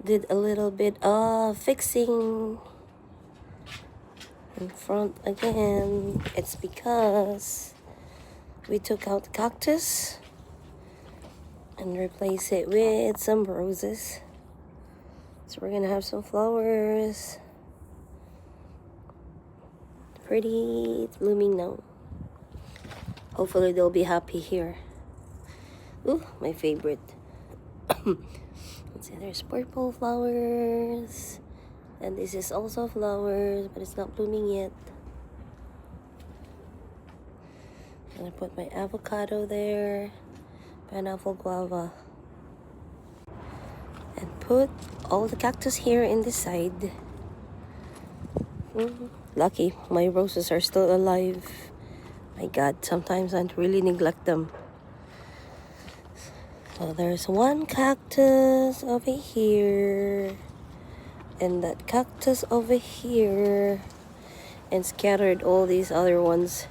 did a little bit of fixing in front again. It's because we took out the cactus and replaced it with some roses. So we're gonna have some flowers. Pretty, it's blooming now. Hopefully they'll be happy here. Ooh, my favorite. Let's see, there's purple flowers. And this is also flowers, but it's not blooming yet. I'm gonna put my avocado there. Pineapple, guava. And put all the cactus here in this side. Lucky, my roses are still alive. My God, sometimes I really neglect them. So there's one cactus over here. And that cactus over here. And scattered all these other ones.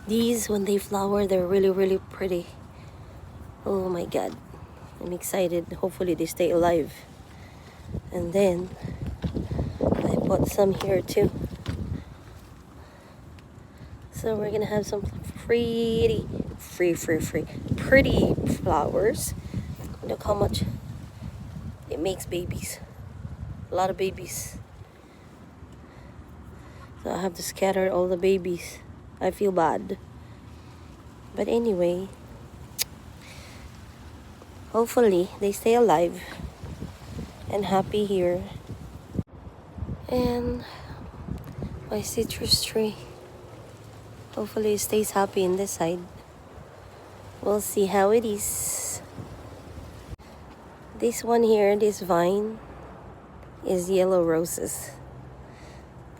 These, when they flower, they're really, really pretty. Oh my God. I'm excited. Hopefully they stay alive. And then I put some here too. So we're gonna have some pretty flowers. Look how much it makes babies. A lot of babies. So I have to scatter all the babies. I feel bad. But anyway, hopefully they stay alive and happy here. And my citrus tree, hopefully it stays happy in this side. We'll see how it is. This one here, this vine, is yellow roses.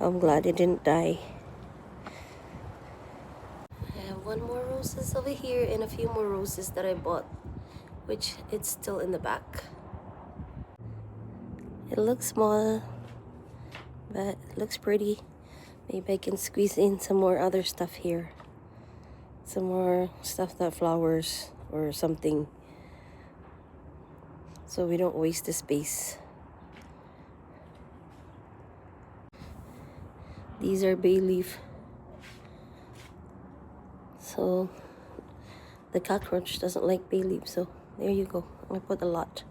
I'm glad it didn't die. I have one more roses over here and a few more roses that I bought, which it's still in the back. It looks small, but it looks pretty. Maybe I can squeeze in some more other stuff here. Some more stuff that flowers or something. So we don't waste the space. These are bay leaf. So the cockroach doesn't like bay leaf, so there you go. I put a lot.